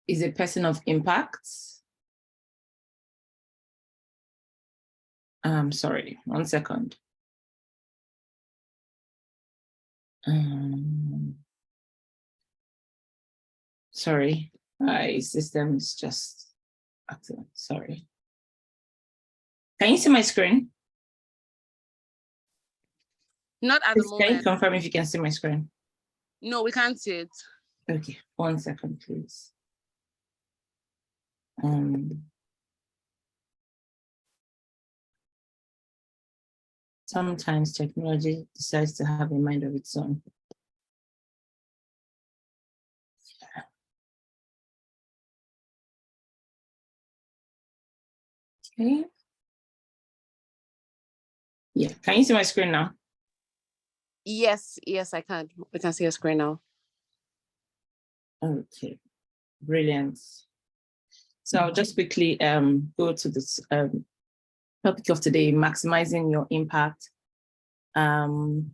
is a person of impact. Sorry, 1 second. Sorry, my system is just acting. Sorry. Can you see my screen? Not at the moment. Can you confirm if you can see my screen? No, we can't see it. Okay, 1 second, please. Sometimes technology decides to have a mind of its own. Okay. Yeah, can you see my screen now? Yes, I can. We can see your screen now. Okay, brilliant. So I'll just quickly go to this topic of today, maximizing your impact. And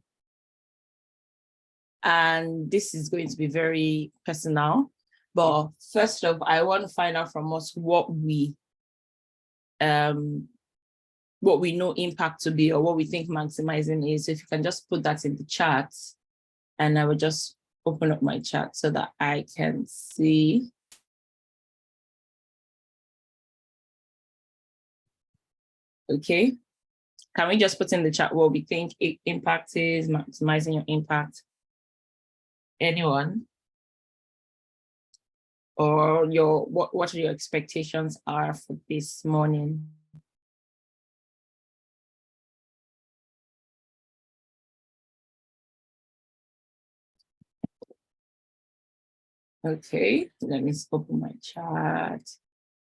this is going to be very personal, but first off, I want to find out from us what we know impact to be, or what we think maximizing is. So if you can just put that in the chat, and I will just open up my chat so that I can see. Okay, can we just put in the chat what we think impact is, maximizing your impact? Anyone? Or what are your expectations are for this morning? Okay, let me open my chat.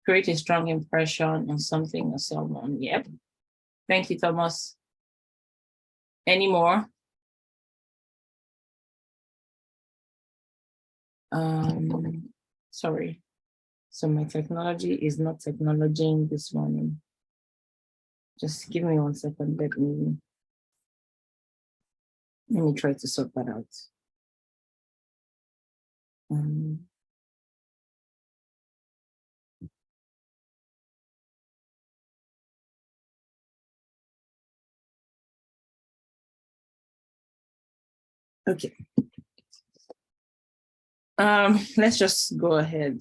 Create a strong impression on something or someone. Yep. Thank you, Thomas. Any more? Sorry. So my technology is not technologying this morning. Just give me 1 second. Let me try to sort that out. Okay. Let's just go ahead.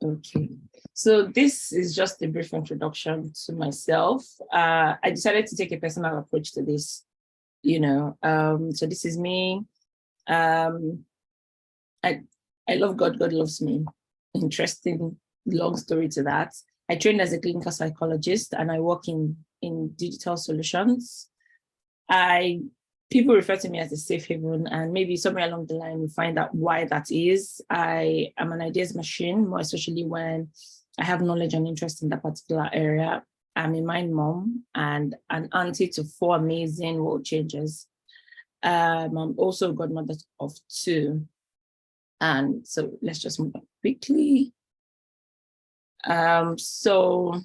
Okay, so this is just a brief introduction to myself. I decided to take a personal approach to this, so this is me. I love God, God loves me. Interesting, long story to that. I trained as a clinical psychologist and I work in digital solutions. People refer to me as a safe haven, and maybe somewhere along the line we find out why that is. I am an ideas machine, more especially when I have knowledge and interest in that particular area. I'm a mind mom and an auntie to 4 amazing world changers. I'm also a godmother of 2. And so let's just move on quickly. So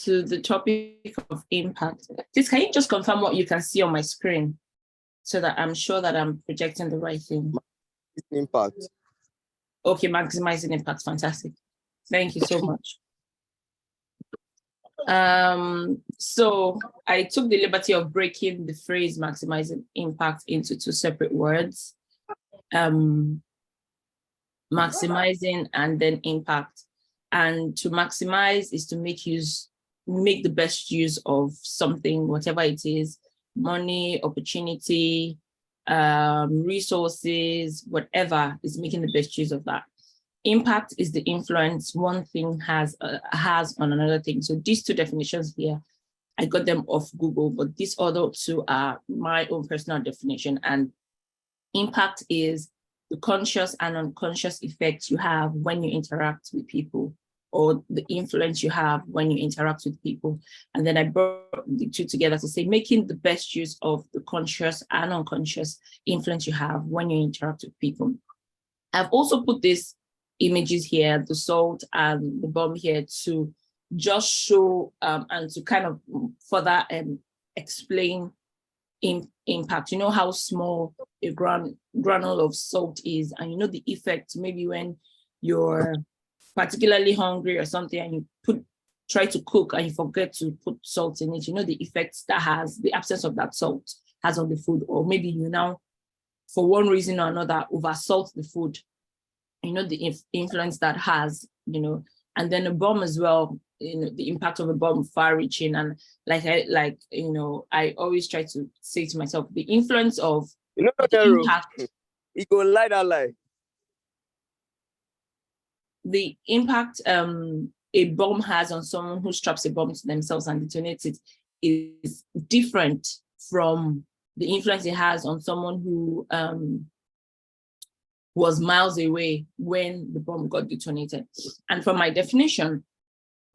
to the topic of impact, please can you just confirm what you can see on my screen so that I'm sure that I'm projecting the right thing? Impact. Okay, maximizing impact, fantastic. Thank you so much. So I took the liberty of breaking the phrase maximizing impact into 2 separate words. Maximizing and then impact. And to maximize is to make the best use of something, whatever it is, money, opportunity, resources, whatever is making the best use of that. Impact is the influence one thing has on another thing. So these 2 definitions here, I got them off Google, but these other 2 are my own personal definition. And impact is the conscious and unconscious effects you have when you interact with people. or the influence you have when you interact with people. And then I brought the two together to say, making the best use of the conscious and unconscious influence you have when you interact with people. I've also put these images here, the salt and the bomb here, to just show and to kind of further explain impact. You know how small a granule of salt is, and you know the effect maybe when you're particularly hungry or something and you try to cook and you forget to put salt in it, you know the effects that has, the absence of that salt has on the food. Or maybe you now, for one reason or another, over salt the food, you know the influence that has, you know. And then a bomb as well, you know, the impact of a bomb, far reaching. And you know, I always try to say to myself, the influence of You know, the impact, he go lie that lie. the impact a bomb has on someone who straps a bomb to themselves and detonates it is different from the influence it has on someone who was miles away when the bomb got detonated. And from my definition,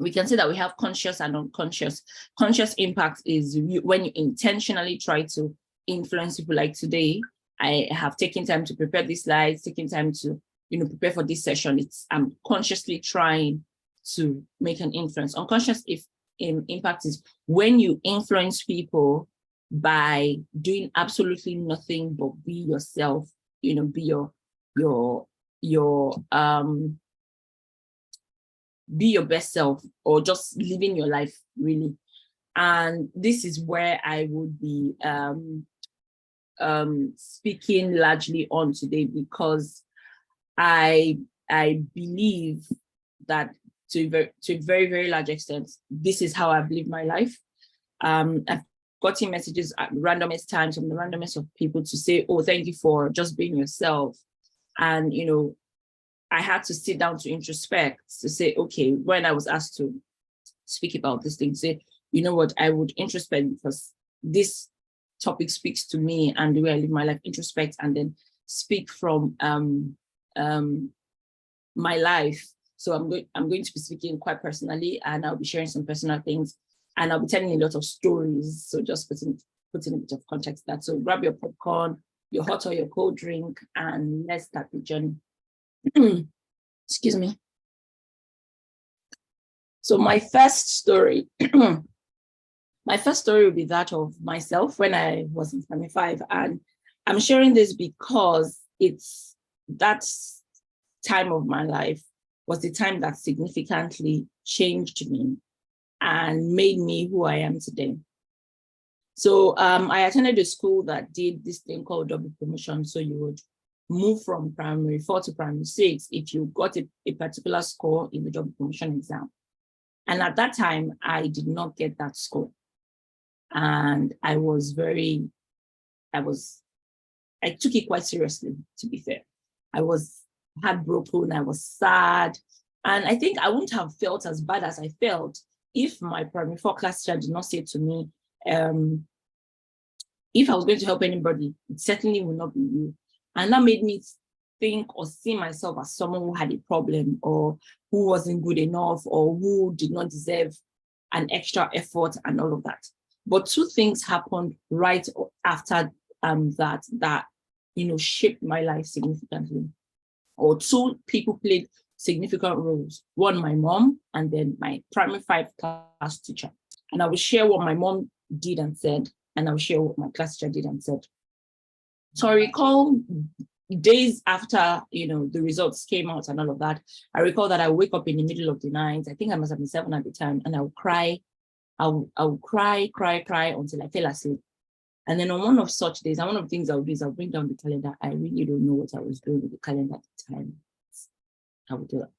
we can say that we have conscious and unconscious. Conscious impact is when you intentionally try to influence people. Like today, I have taken time to prepare these slides, taking time to, you know, prepare for this session. I'm consciously trying to make an influence. Unconscious impact is when you influence people by doing absolutely nothing but be yourself, you know, be be your best self, or just living your life, really. And this is where I would be speaking largely on today, because I believe that to a very, very large extent, this is how I've lived my life. I've gotten messages at randomest times from the randomest of people to say, oh, thank you for just being yourself. And, you know, I had to sit down to introspect, to say, okay, when I was asked to speak about this thing, say, you know what, I would introspect because this topic speaks to me and the way I live my life, introspect, and then speak from my life. So I'm going to be speaking quite personally, and I'll be sharing some personal things, and I'll be telling a lot of stories. So just putting a bit of context to that. So grab your popcorn, your hot or your cold drink, and let's start the journey. Excuse me. So my first story, will be that of myself when I was in primary 5. And I'm sharing this because it's that time of my life was the time that significantly changed me and made me who I am today. So I attended a school that did this thing called double promotion. So you would move from primary 4 to primary 6 if you got a particular score in the double promotion exam. And at that time, I did not get that score. And I took it quite seriously, to be fair. I was heartbroken, I was sad. And I think I wouldn't have felt as bad as I felt if my primary 4 class teacher did not say to me, if I was going to help anybody, it certainly would not be you. And that made me think or see myself as someone who had a problem, or who wasn't good enough, or who did not deserve an extra effort and all of that. But two things happened right after that, you know, shaped my life significantly. Or two people played significant roles. One, my mom, and then my primary 5 class teacher. And I will share what my mom did and said, and I will share what my class teacher did and said. So I recall days after, you know, the results came out and all of that, I recall that I wake up in the middle of the night. I think I must have been 7 at the time, and I would cry. I would cry until I fell asleep. And then on one of such days, and one of the things I would do is I'll bring down the calendar. I really don't know what I was doing with the calendar at the time. I would do that.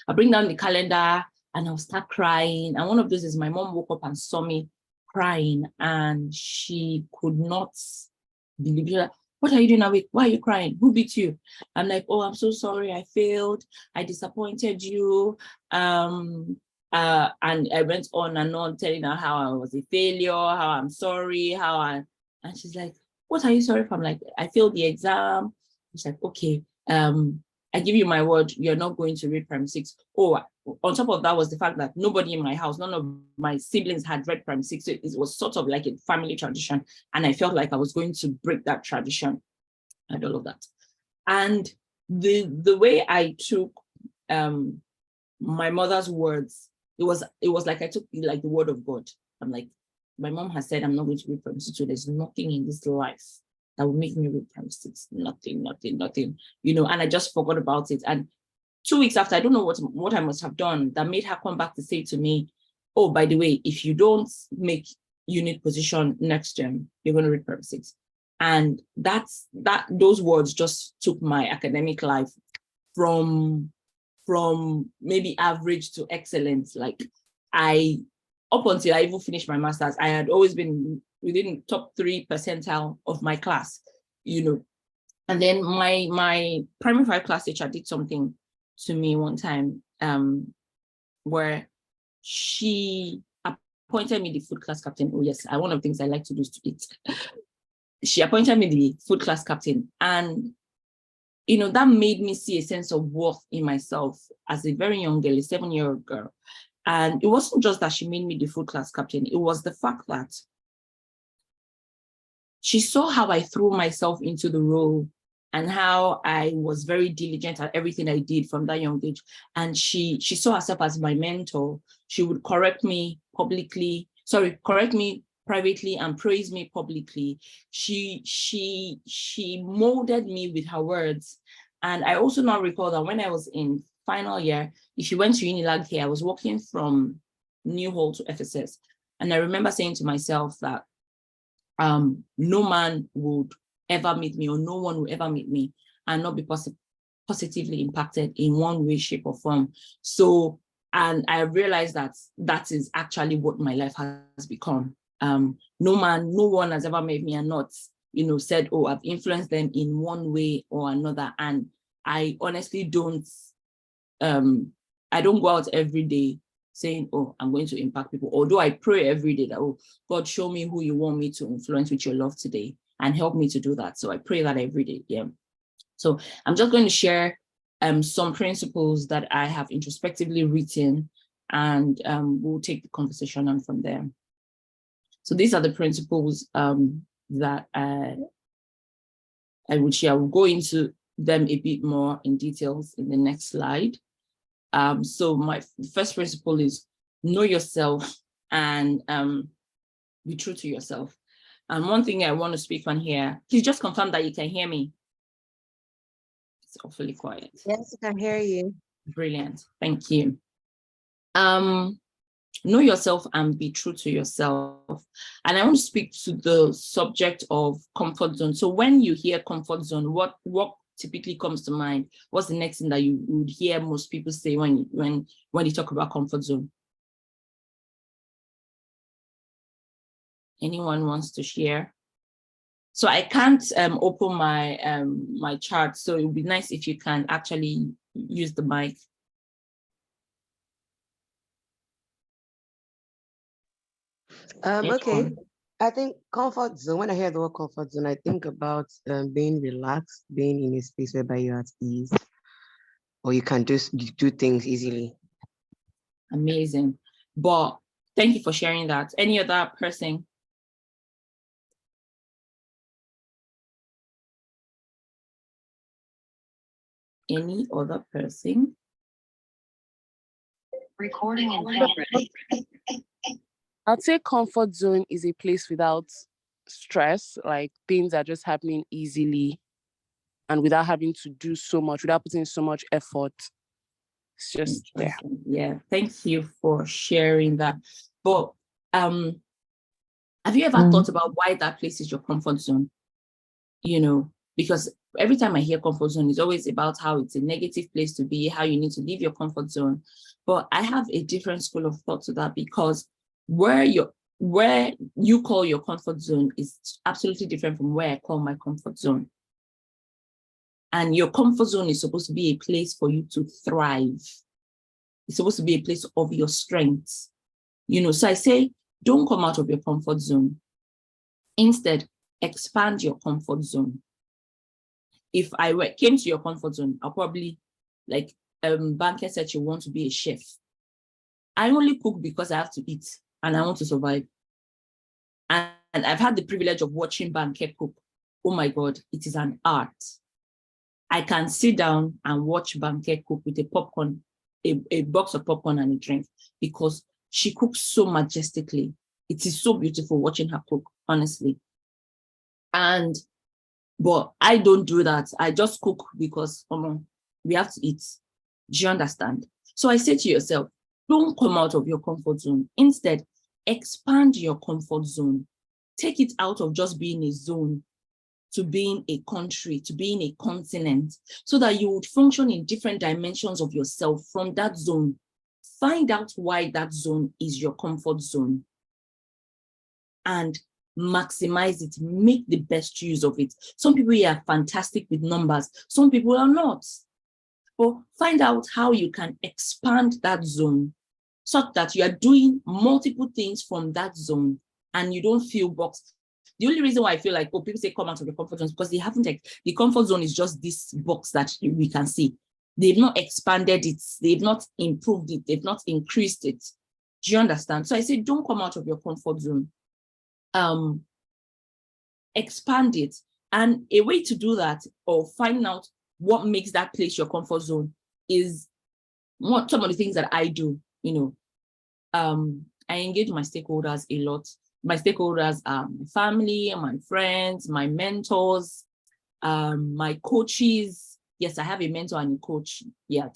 I'll bring down the calendar and I'll start crying. And one of those is my mom woke up and saw me crying, and she could not believe it. What are you doing awake? Why are you crying? Who beat you? I'm like, oh, I'm so sorry. I failed. I disappointed you. And I went on and on telling her how I was a failure, how I'm sorry, and she's like, what are you sorry for? I'm like, I failed the exam. She's like, okay, I give you my word, you're not going to read primary 6. Oh, on top of that was the fact that nobody in my house, none of my siblings had read primary six. So it was sort of like a family tradition. And I felt like I was going to break that tradition and all of that. And the way I took my mother's words, it was like I took like the word of God. I'm like, my mom has said I'm not going to read primary six. So there's nothing in this life that will make me read primary six. Nothing, you know, and I just forgot about it. And 2 weeks after, I don't know what I must have done that made her come back to say to me, oh, by the way, if you don't make unit position next term, you're going to read primary six. And those words just took my academic life from maybe average to excellent. Like up until I even finished my master's, I had always been within top 3 percentile of my class, you know. And then my primary 5 class teacher did something to me one time where she appointed me the food class captain. Oh yes, one of the things I like to do is to eat. She appointed me the food class captain, and you know, that made me see a sense of worth in myself as a very young girl, a 7-year-old girl. And it wasn't just that she made me the food class captain, it was the fact that she saw how I threw myself into the role and how I was very diligent at everything I did from that young age. And she saw herself as my mentor. She would correct me privately and praise me publicly. She molded me with her words. And I also now recall that when I was in final year, if you went to Unilag here, I was walking from New Hall to FSS. And I remember saying to myself that no man would ever meet me, or no one will ever meet me and not be positively impacted in one way, shape, or form. So, and I realized that is actually what my life has become. No one has ever met me and not, you know, said, oh, I've influenced them in one way or another. And I honestly don't go out every day saying, oh, I'm going to impact people. Although I pray every day that, oh, God, show me who you want me to influence with your love today and help me to do that. So I pray that every day. Yeah. So I'm just going to share some principles that I have introspectively written, and we'll take the conversation on from there. So these are the principles that I would share. I will go into them a bit more in details in the next slide. So my first principle is know yourself and be true to yourself. And one thing I want to speak on here, please just confirm that you can hear me. It's awfully quiet. Yes, I can hear you. Brilliant. Thank you. Know yourself and be true to yourself. And I want to speak to the subject of comfort zone. So when you hear comfort zone, what typically comes to mind? What's the next thing that you would hear most people say when you talk about comfort zone? Anyone wants to share? So I can't open my my chart, so it would be nice if you can actually use the mic. Okay. I think comfort zone, when I hear the word comfort zone, I think about being relaxed, being in a space whereby you're at ease, or you can just do things easily. Amazing. But thank you for sharing that. Any other person? Any other person? Recording in progress. I'd say comfort zone is a place without stress, like things are just happening easily and without having to do so much, without putting so much effort. It's just there. Yeah, thank you for sharing that. But have you ever thought about why that place is your comfort zone? You know, because every time I hear comfort zone, it's always about how it's a negative place to be, how you need to leave your comfort zone. But I have a different school of thought to that, because where you call your comfort zone is absolutely different from where I call my comfort zone. And your comfort zone is supposed to be a place for you to thrive. It's supposed to be a place of your strengths. You know, so I say, don't come out of your comfort zone. Instead, expand your comfort zone. If I came to your comfort zone, I'll probably, like, Banker said she wants to be a chef. I only cook because I have to eat and I want to survive. And I've had the privilege of watching Banker cook. Oh my God, it is an art. I can sit down and watch Banker cook with a popcorn, a box of popcorn and a drink, because she cooks so majestically. It is so beautiful watching her cook, honestly. But I don't do that. I just cook because we have to eat. Do you understand? So I say to yourself, don't come out of your comfort zone. Instead, expand your comfort zone. Take it out of just being a zone to being a country, to being a continent, so that you would function in different dimensions of yourself from that zone. Find out why that zone is your comfort zone and maximize it, make the best use of it. Some people are fantastic with numbers, some people are not. But find out how you can expand that zone such that you are doing multiple things from that zone and you don't feel boxed. The only reason why I feel like, people say come out of your comfort zone is because they haven't, the comfort zone is just this box that we can see. They've not expanded it, they've not improved it, they've not increased it. Do you understand? So I say, don't come out of your comfort zone. Expand it. And a way to do that, or find out what makes that place your comfort zone, is what some of the things that I do. I engage my stakeholders a lot. My stakeholders are my family, my friends, my mentors, my coaches. Yes, I have a mentor and a coach. Yeah,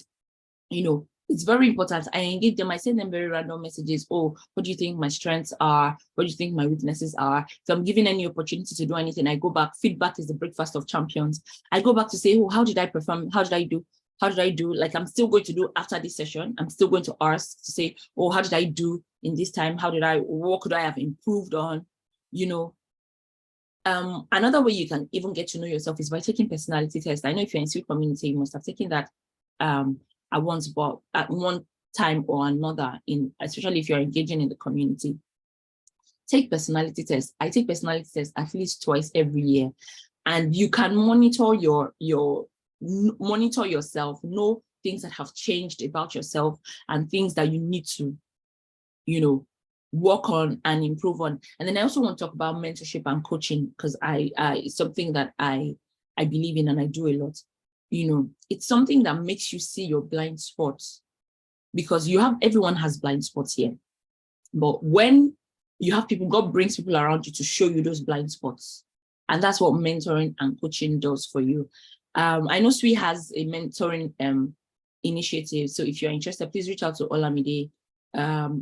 it's very important. I engage them. I send them very random messages. Oh, what do you think my strengths are? What do you think my weaknesses are? If I'm given any opportunity to do anything, I go back. Feedback is the breakfast of champions. I go back to say, oh, how did I perform? How did I do? How did I do? Like, I'm still going to do after this session. I'm still going to ask to say, oh, how did I do in this time? What could I have improved on? Another way you can even get to know yourself is by taking personality tests. I know if you're in Sweet Community, you must have taken that at one time or another, especially if you're engaging in the community. Take personality tests. I take personality tests at least twice every year, and you can monitor yourself, know things that have changed about yourself and things that you need to, work on and improve on. And then I also want to talk about mentorship and coaching, because it's something that I believe in and I do a lot. It's something that makes you see your blind spots, because everyone has blind spots here. But when you have people, God brings people around you to show you those blind spots. And that's what mentoring and coaching does for you. I know SWE has a mentoring initiative. So if you're interested, please reach out to Olamide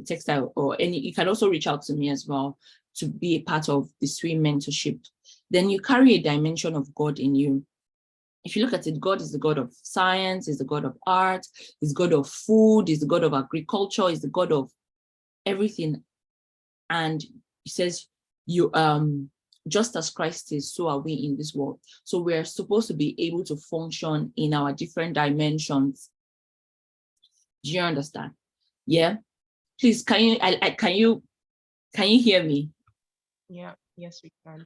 Textile, or you can also reach out to me as well to be a part of the SWE mentorship. Then you carry a dimension of God in you. If you look at it, God is the God of science, is the God of art, is the God of food, is the God of agriculture, is the God of everything. And he says, just as Christ is, so are we in this world. So we're supposed to be able to function in our different dimensions. Do you understand? Yeah. Please, can you hear me? Yeah. Yes, we can.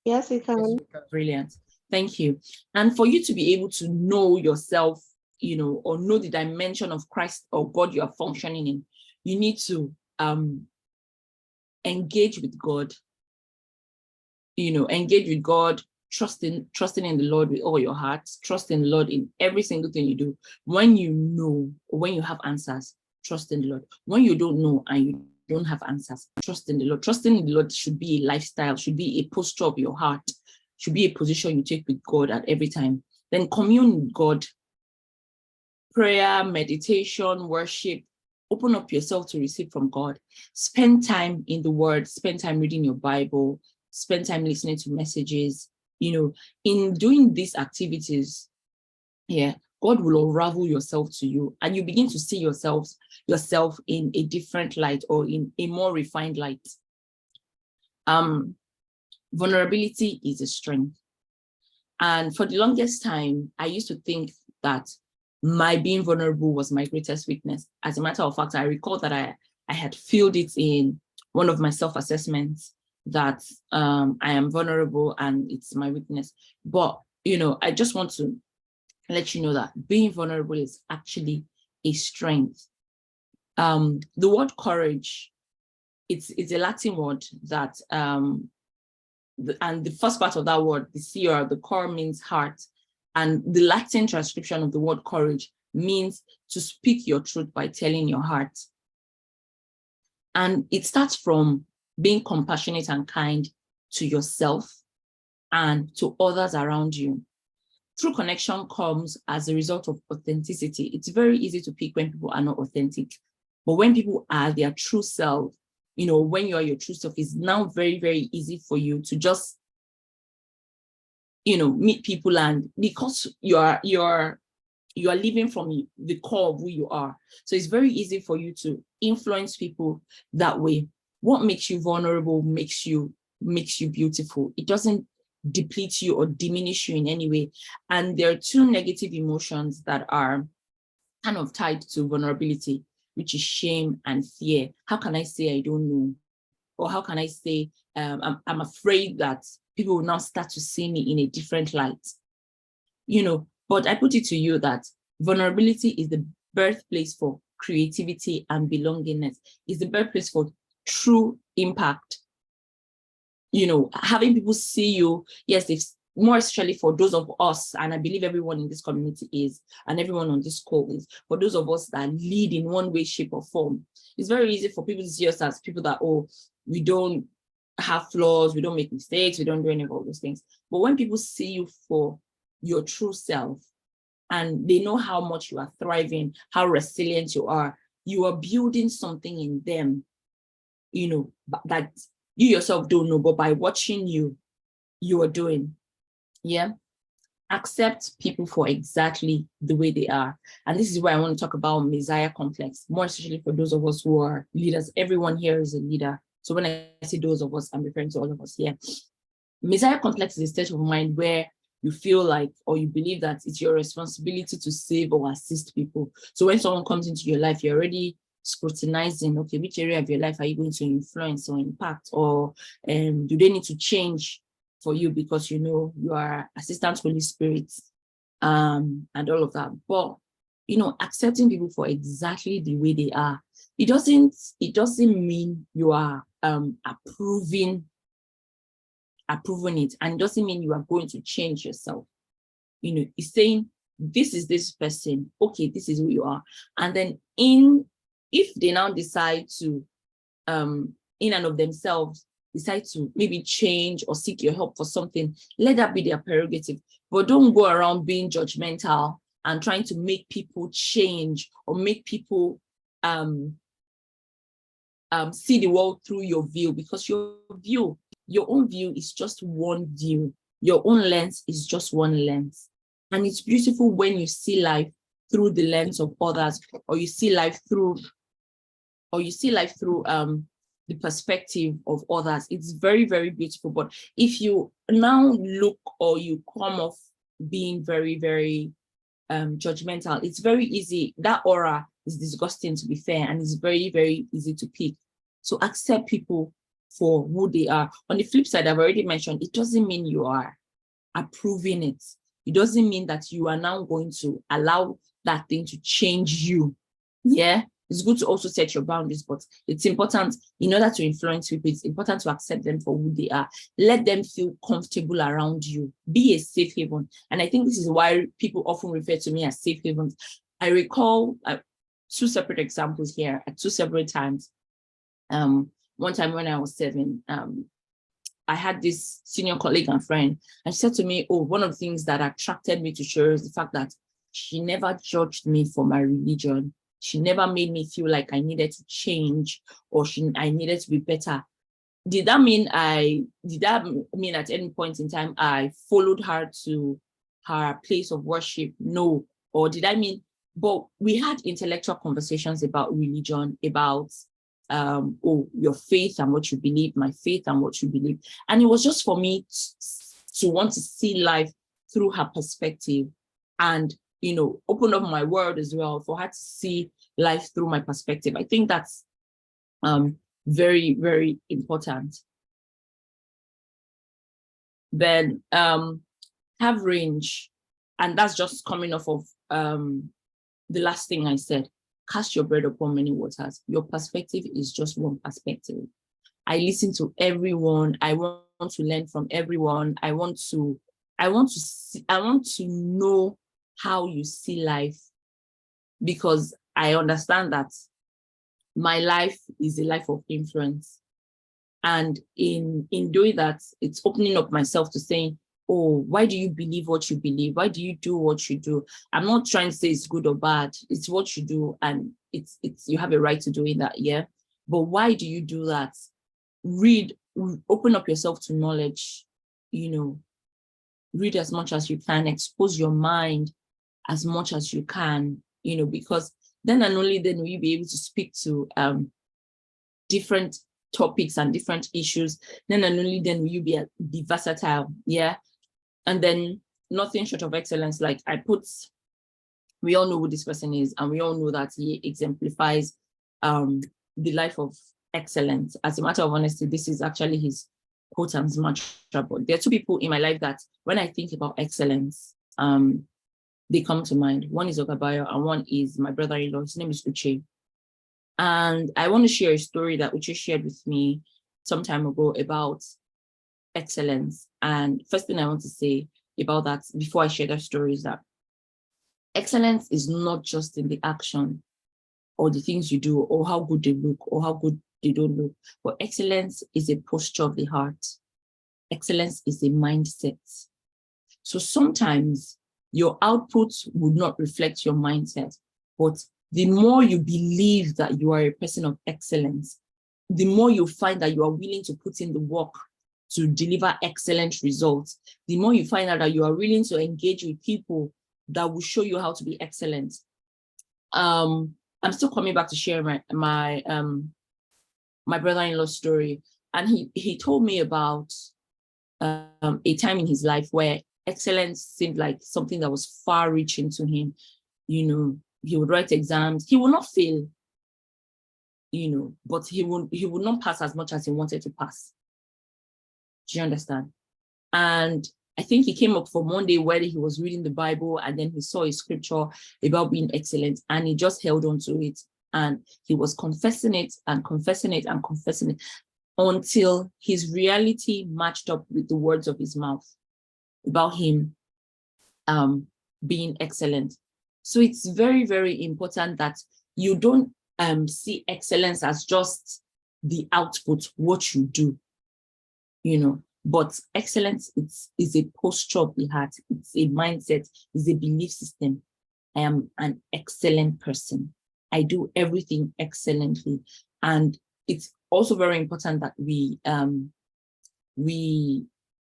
Yes, we can. Brilliant. Thank you. And for you to be able to know yourself, or know the dimension of Christ or God you are functioning in, you need to engage with God. Engage with God, trusting in the Lord with all your heart, trust in the Lord in every single thing you do. When you know, or when you have answers, trust in the Lord. When you don't know and you don't have answers, trust in the Lord. Trusting in the Lord should be a lifestyle, should be a posture of your heart, should be a position you take with God at every time. Then commune with God. Prayer, meditation, worship. Open up yourself to receive from God. Spend time in the Word. Spend time reading your Bible. Spend time listening to messages. In doing these activities, God will unravel yourself to you, and you begin to see yourself in a different light, or in a more refined light. Vulnerability is a strength. And for the longest time, I used to think that my being vulnerable was my greatest weakness. As a matter of fact, I recall that I had filled it in one of my self-assessments that I am vulnerable and it's my weakness. But, I just want to let you know that being vulnerable is actually a strength. The word courage, it's a Latin word that, and the first part of that word, the cor, the core means heart. And the Latin transcription of the word courage means to speak your truth by telling your heart. And it starts from being compassionate and kind to yourself and to others around you. True connection comes as a result of authenticity. It's very easy to pick when people are not authentic. But when people are their true self, when you are your true self, it's now very, very easy for you to just, meet people, and because you are living from the core of who you are. So it's very easy for you to influence people that way. What makes you vulnerable makes you beautiful. It doesn't deplete you or diminish you in any way. And there are two negative emotions that are kind of tied to vulnerability, which is shame and fear. How can I say I don't know? Or how can I say I'm afraid that people will now start to see me in a different light? But I put it to you that vulnerability is the birthplace for creativity and belongingness. Is the birthplace for true impact. Having people see you, yes, it's more especially for those of us, and I believe everyone in this community is, and everyone on this call is, for those of us that lead in one way, shape, or form. It's very easy for people to see us as people that, we don't have flaws, we don't make mistakes, we don't do any of all those things. But when people see you for your true self, and they know how much you are thriving, how resilient you are building something in them, that you yourself don't know, but by watching you are doing. Yeah. Accept people for exactly the way they are. And this is why I want to talk about Messiah complex, more especially for those of us who are leaders. Everyone here is a leader. So when I say those of us, I'm referring to all of us here. Messiah complex is a state of mind where you feel like, or you believe that it's your responsibility to save or assist people. So when someone comes into your life, you're already scrutinizing, okay, which area of your life are you going to influence or impact, or do they need to change for you because you are assistant Holy Spirit, and all of that. But accepting people for exactly the way they are, it doesn't mean you are approving it, and it doesn't mean you are going to change yourself. It's saying this is this person, okay, this is who you are. And then if they now decide to in and of themselves decide to maybe change or seek your help for something, let that be their prerogative. But don't go around being judgmental and trying to make people change or make people see the world through your view, because your own view is just one view. Your own lens is just one lens. And it's beautiful when you see life through the lens of others, or you see life through the perspective of others. It's very, very beautiful. But if you now look, or you come off being very, very judgmental, it's very easy. That aura is disgusting, to be fair, and it's very, very easy to pick. So accept people for who they are. On the flip side, I've already mentioned, it doesn't mean you are approving it. It doesn't mean that you are now going to allow that thing to change you. Yeah, it's good to also set your boundaries, but it's important, in order to influence people, it's important to accept them for who they are. Let them feel comfortable around you. Be a safe haven. And I think this is why people often refer to me as safe havens. I recall two separate examples here at two separate times. One time when I was 7, I had this senior colleague and friend, and she said to me, one of the things that attracted me to her is the fact that she never judged me for my religion. She never made me feel like I needed to change, or I needed to be better. Did that mean at any point in time I followed her to her place of worship? No. Or did I mean, but we had intellectual conversations about religion, about your faith and what you believe, my faith and what you believe. And it was just for me to want to see life through her perspective, and open up my world as well, for her to see life through my perspective. I think that's very, very important. Then have range. And that's just coming off of the last thing I said. Cast your bread upon many waters. Your perspective is just one perspective. I listen to everyone. I want to learn from everyone. I want to know how you see life, because I understand that my life is a life of influence. And in doing that, it's opening up myself to saying, oh, why do you believe what you believe? Why do you do what you do? I'm not trying to say it's good or bad. It's what you do, and it's you have a right to do in that, yeah. But why do you do that? Read, open up yourself to knowledge, read as much as you can, expose your mind as much as you can, because then and only then will you be able to speak to different topics and different issues. Then and only then will you be versatile, yeah. And then nothing short of excellence. Like we all know who this person is, and we all know that he exemplifies the life of excellence. As a matter of honesty, this is actually his quote and mantra. But there are two people in my life that when I think about excellence, they come to mind. One is Ogabayo, and one is my brother-in-law. His name is Uche. And I want to share a story that Uche shared with me some time ago about excellence. And first thing I want to say about that before I share that story is that excellence is not just in the action or the things you do or how good they look or how good they don't look, but excellence is a posture of the heart. Excellence is a mindset. So sometimes your output would not reflect your mindset, but the more you believe that you are a person of excellence, the more you find that you are willing to put in the work to deliver excellent results, the more you find out that you are willing to engage with people that will show you how to be excellent. I'm still coming back to share my brother-in-law story, and he told me about a time in his life where excellence seemed like something that was far-reaching to him. He would write exams, he would not fail, but he would not pass as much as he wanted to pass. Do you understand? And I think he came up from one day where he was reading the Bible, and then he saw a scripture about being excellent, and he just held on to it, and he was confessing it and confessing it and confessing it until his reality matched up with the words of his mouth about him being excellent. So it's very, very important that you don't see excellence as just the output, what you do, but excellence is a posture of the heart. It's a mindset, it's a belief system. I am an excellent person. I do everything excellently. And it's also very important that we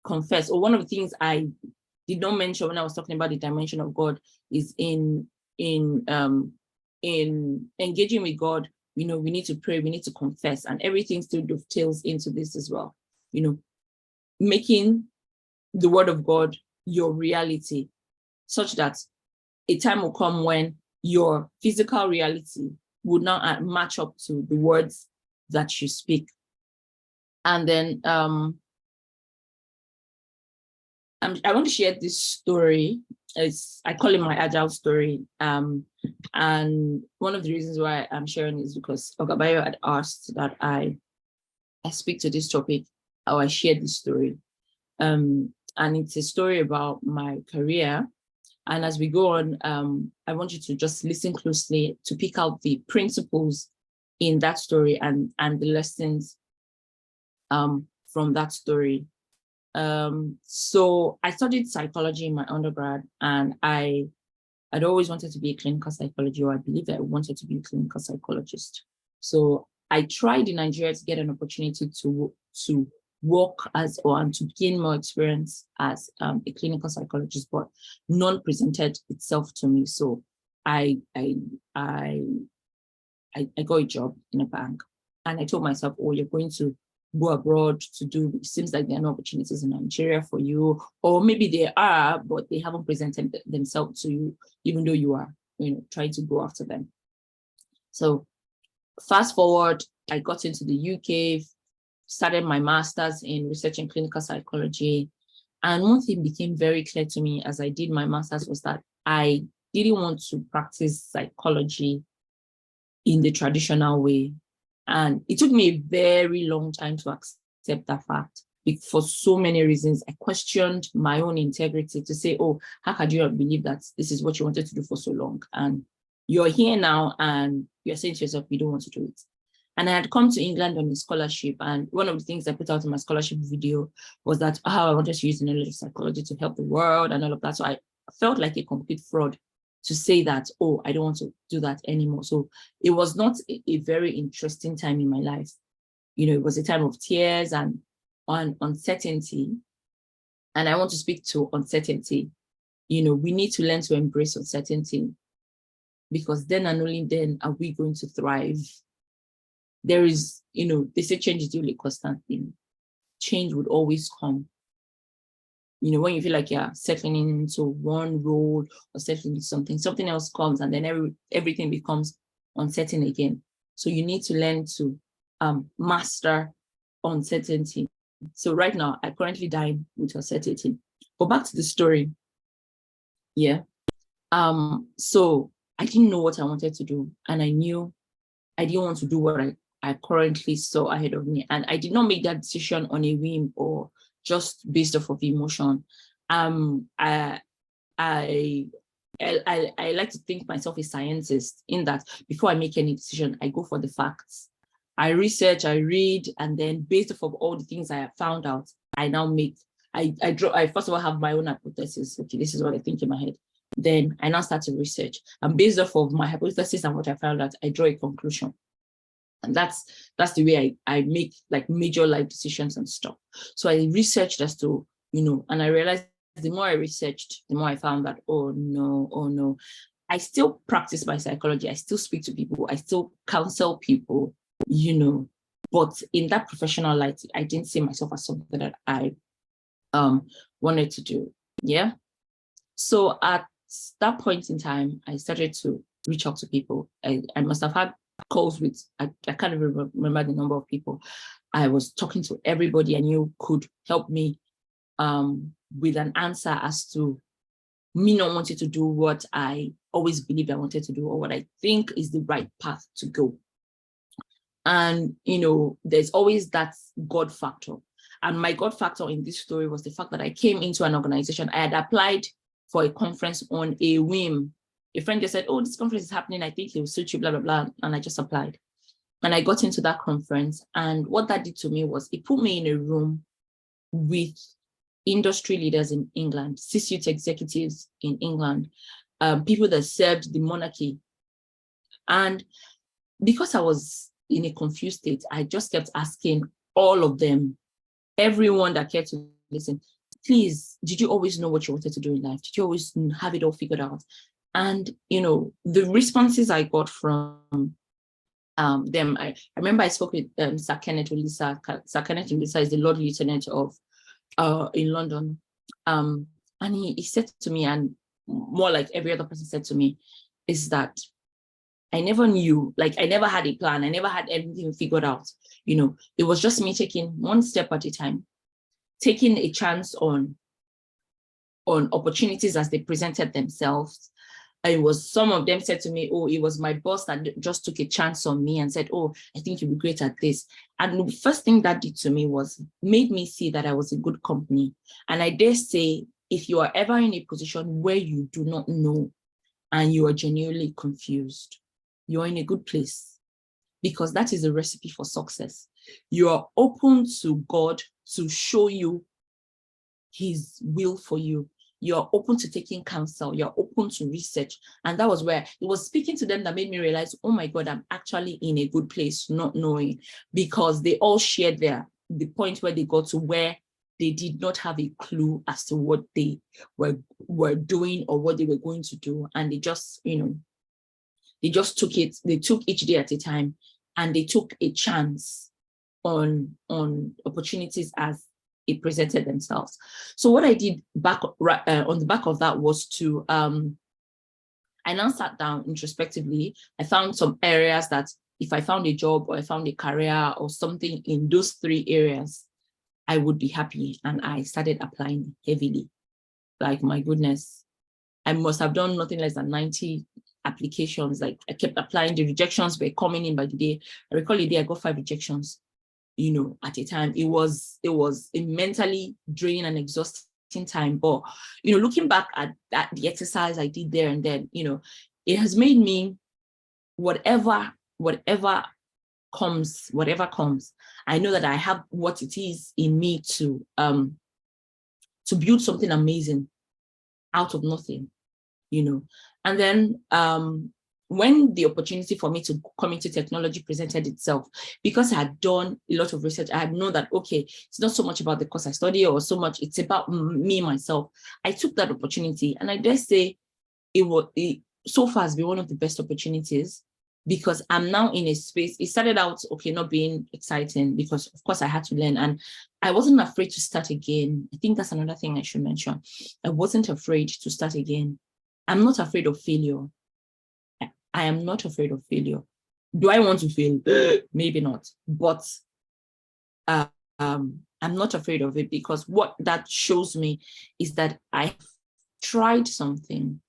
confess. Or one of the things I did not mention when I was talking about the dimension of God is in engaging with God, we need to pray, we need to confess, and everything still dovetails into this as well. Making the word of God your reality, such that a time will come when your physical reality would not match up to the words that you speak. And then I want to share this story. I call it my agile story. And one of the reasons why I'm sharing is because Ogabayo had asked that I speak to this topic, or I share this story. And it's a story about my career. And as we go on, I want you to just listen closely to pick out the principles in that story and the lessons from that story. So I studied psychology in my undergrad, and I'd always wanted to be a clinical psychologist, or I believe that I wanted to be a clinical psychologist. So I tried in Nigeria to get an opportunity to work and to gain more experience as a clinical psychologist, but none presented itself to me. So I got a job in a bank, and I told myself, oh, you're going to go abroad to do, it seems like there are no opportunities in Nigeria for you, or maybe there are, but they haven't presented themselves to you, even though you are, trying to go after them. So fast forward, I got into the UK, started my master's in research in clinical psychology, And one thing became very clear to me as I did my master's was that I didn't want to practice psychology in the traditional way. And it took me a very long time to accept that fact. For so many reasons, I questioned my own integrity to say, oh, how could you believe that this is what you wanted to do for so long? And you're here now and you're saying to yourself, you don't want to do it. And I had come to England on a scholarship. And one of the things I put out in my scholarship video was that how I wanted to use the knowledge of psychology to help the world and all of that. So I felt like a complete fraud to say that, oh, I don't want to do that anymore. So it was not a very interesting time in my life. You know, it was a time of tears and uncertainty. And I want to speak to uncertainty. You know, we need to learn to embrace uncertainty, because then and only then are we going to thrive. There is, you know, they say change is the only constant thing. Change would always come. You know, when you feel like you're settling into one role or settling into something else comes, and then everything becomes uncertain again. So you need to learn to master uncertainty. So right now, I currently dine with uncertainty. But back to the story. Yeah. So I didn't know what I wanted to do, and I knew I didn't want to do what I currently saw ahead of me. And I did not make that decision on a whim or just based off of emotion. I like to think myself a scientist, in that before I make any decision, I go for the facts. I research, I read, and then based off of all the things I have found out, I now make, I first of all have my own hypothesis. Okay, this is what I think in my head. Then I now start to research. And based off of my hypothesis and what I found out, I draw a conclusion. And that's the way I make like major life decisions and stuff. So I researched as to, you know, and I realized the more I researched, the more I found that, oh no. I still practice my psychology. I still speak to people. I still counsel people, you know, but in that professional light, I didn't see myself as something that I wanted to do. Yeah. So at that point in time, I started to reach out to people. I must have had calls with, I can't even remember the number of people. I was talking to everybody I knew could help me with an answer as to me not wanting to do what I always believed I wanted to do, or what I think is the right path to go. And, you know, there's always that God factor. And my God factor in this story was the fact that I came into an organization. I had applied for a conference on a whim. A friend just said, oh, this conference is happening. I think it will suit you, blah, blah, blah. And I just applied. And I got into that conference. And what that did to me was it put me in a room with industry leaders in England, C-suite executives in England, people that served the monarchy. And because I was in a confused state, I just kept asking all of them, everyone that cared to listen, please, did you always know what you wanted to do in life? Did you always have it all figured out? And, you know, the responses I got from them, I remember I spoke with Sir Kenneth Olisa. Sir Kenneth Olisa is the Lord Lieutenant of in London. And he said to me, and more like every other person said to me, is that I never knew, like I never had a plan. I never had everything figured out. You know, it was just me taking one step at a time, taking a chance on opportunities as they presented themselves. It was, some of them said to me, oh, it was my boss that just took a chance on me and said, oh, I think you'll be great at this. And the first thing that did to me was made me see that I was a good company. And I dare say, if you are ever in a position where you do not know and you are genuinely confused, you're in a good place, because that is a recipe for success. You are open to God to show you his will for you. You're open to taking counsel, you're open to research. And that was where it was speaking to them that made me realize, oh my God, I'm actually in a good place, not knowing, because they all shared the point where they got to where they did not have a clue as to what they were doing or what they were going to do. And they just, you know, they just took it, they took each day at a time, and they took a chance on opportunities as it presented themselves. So what I did on the back of that was to, I now sat down introspectively. I found some areas that if I found a job or I found a career or something in those three areas, I would be happy. And I started applying heavily. Like, my goodness, I must have done nothing less than 90 applications. Like, I kept applying. The rejections were coming in by the day. I recall a day I got 5 rejections, at a time. It was a mentally draining and exhausting time. But, looking back at the exercise I did there and then, it has made me, whatever comes, I know that I have what it is in me to build something amazing out of nothing, And then when the opportunity for me to come into technology presented itself, because I had done a lot of research, I had known that, okay, it's not so much about the course I study or so much, it's about me, myself. I took that opportunity, and I dare say it so far has been one of the best opportunities, because I'm now in a space. It started out, okay, not being exciting, because of course I had to learn, and I wasn't afraid to start again. I think that's another thing I should mention. I wasn't afraid to start again. I'm not afraid of failure. I am not afraid of failure. Do I want to fail? Maybe not, but I'm not afraid of it, because what that shows me is that I tried something.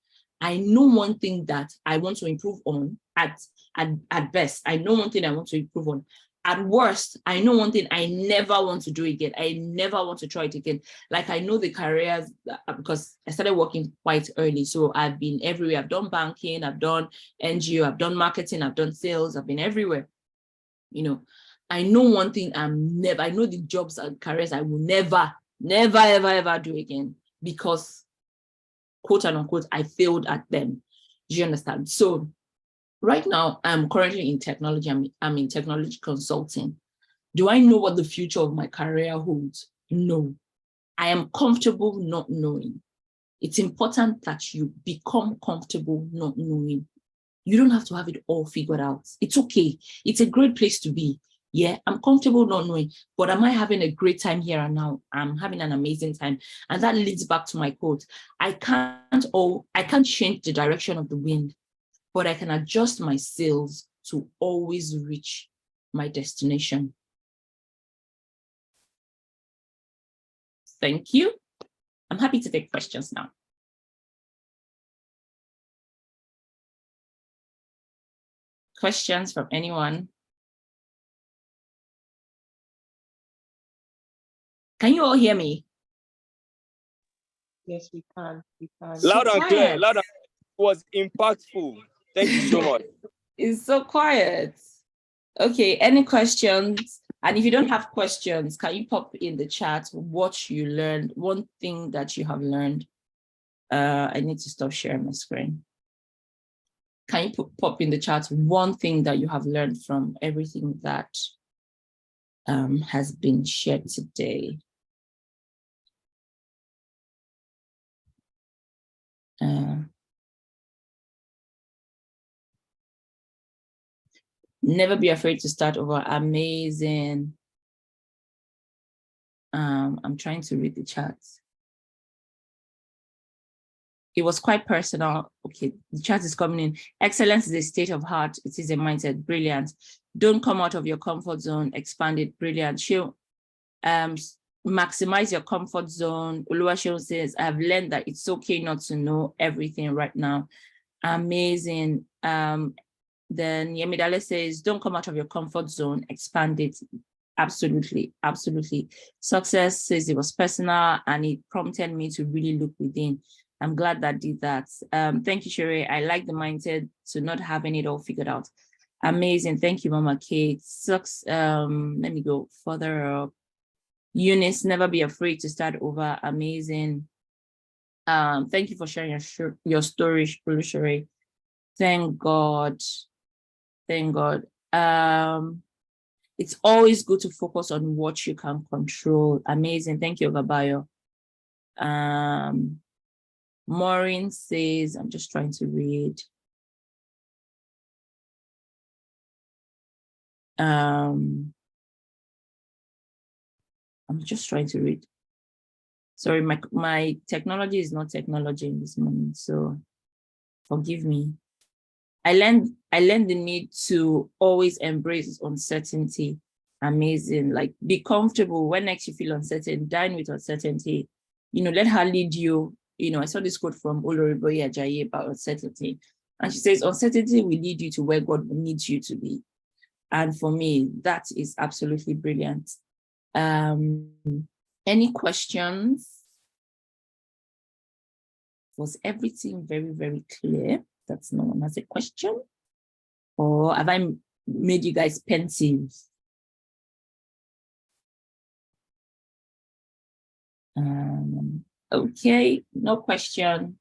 I know one thing that I want to improve on. At best, I know one thing I want to improve on. At worst, I know one thing I never want to do again. I never want to try it again. Like, I know the careers, because I started working quite early. So I've been everywhere. I've done banking, I've done NGO, I've done marketing, I've done sales, I've been everywhere. I know one thing I know the jobs and careers I will never, ever do again, because, quote and unquote, I failed at them. Do you understand? So right now, I'm currently in technology. I'm in technology consulting. Do I know what the future of my career holds? No. I am comfortable not knowing. It's important that you become comfortable not knowing. You don't have to have it all figured out. It's okay. It's a great place to be. Yeah, I'm comfortable not knowing, but am I having a great time here and now? I'm having an amazing time. And that leads back to my quote. I can't change the direction of the wind, but I can adjust my sails to always reach my destination. Thank you. I'm happy to take questions now. Questions from anyone? Can you all hear me? Yes, we can. We can. Loud and clear. Quiet. Loud and clear. It was impactful. Thank you so much. It's so quiet. Okay, any questions? And if you don't have questions, can you pop in the chat what you learned, one thing that you have learned? I need to stop sharing my screen. Can you pop in the chat one thing that you have learned from everything that has been shared today? Never be afraid to start over. Amazing. I'm trying to read the chat. It was quite personal. Okay, the chat is coming in. Excellence is a state of heart. It is a mindset. Brilliant. Don't come out of your comfort zone. Expand it. Brilliant. Maximize your comfort zone. Oluwaseun says, I've learned that it's okay not to know everything right now. Amazing. Then Yemidale says, don't come out of your comfort zone. Expand it. Absolutely. Absolutely. Success says it was personal and it prompted me to really look within. I'm glad that did that. Thank you, Sheree. I like the mindset to not having it all figured out. Amazing. Thank you, Mama Kate. Let me go further up. Eunice, never be afraid to start over. Amazing. Thank you for sharing your story, Sheree. Thank God. Thank God. It's always good to focus on what you can control. Amazing. Thank you, Gabayo. Maureen says, I'm just trying to read. I'm just trying to read. Sorry, my technology is not technology in this moment, so forgive me. I learned the need to always embrace uncertainty Amazing. Like, be comfortable. When next you feel uncertain, dine with uncertainty. Let her lead you. I saw this quote from Oloriboye Ajayi about uncertainty. And she says, uncertainty will lead you to where God needs you to be. And for me, that is absolutely brilliant. Any questions? Was everything very, very clear? That no one has a question? Or have I made you guys pensive? Okay, no question.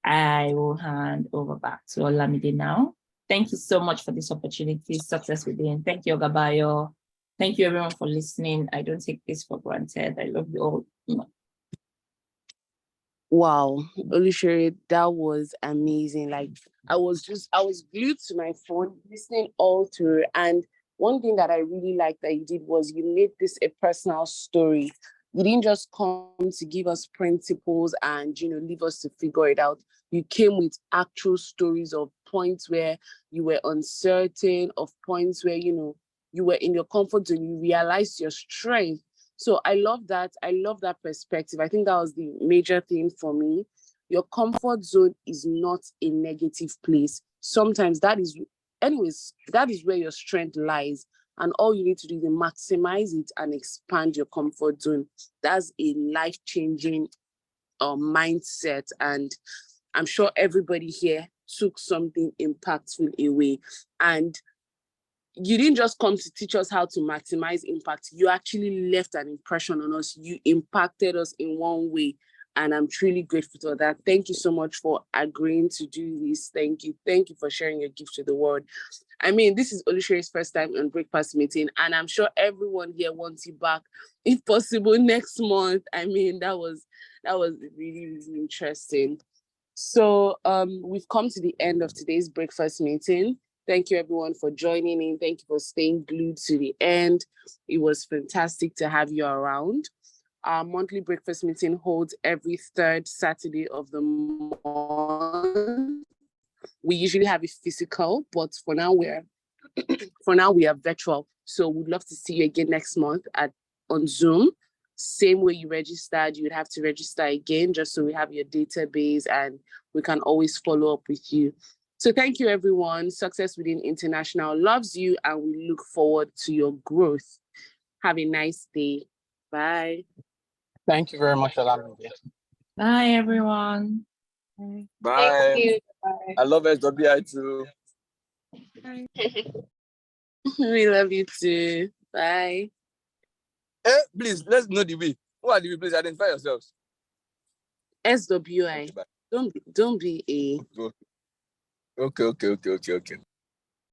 I will hand over back to Olamide now. Thank you so much for this opportunity. Success within. Thank you, Ogabayo. Thank you, everyone, for listening. I don't take this for granted. I love you all. Wow, Olushere, that was amazing. Like, I was glued to my phone, listening all through. And one thing that I really liked that you did was you made this a personal story. You didn't just come to give us principles and, leave us to figure it out. You came with actual stories of points where you were uncertain, of points where, you were in your comfort zone, you realized your strength. So I love that. I love that perspective. I think that was the major thing for me. Your comfort zone is not a negative place. Sometimes that is where your strength lies. And all you need to do is maximize it and expand your comfort zone. That's a life-changing mindset. And I'm sure everybody here took something impactful away. And you didn't just come to teach us how to maximize impact. You actually left an impression on us. You impacted us in one way. And I'm truly grateful for that. Thank you so much for agreeing to do this. Thank you. Thank you for sharing your gift to the world. I mean, this is Olushere's first time on Breakfast Meeting, and I'm sure everyone here wants you back, if possible, next month. I mean, that was really, really interesting. So we've come to the end of today's Breakfast Meeting. Thank you, everyone, for joining in. Thank you for staying glued to the end. It was fantastic to have you around. Our monthly breakfast meeting holds every third Saturday of the month. We usually have it physical, but for now we are virtual. So we'd love to see you again next month on Zoom. Same way you registered, you would have to register again, just so we have your database and we can always follow up with you. So thank you, everyone. Success Within International loves you, and we look forward to your growth. Have a nice day. Bye. Thank you very much, Olamide. Bye, everyone. Bye. Thank you. Bye. I love SWI too. We love you too. Bye. Please, let's know the way. Who are the way? Please identify yourselves. SWI. Okay, bye. Don't be a. Okay.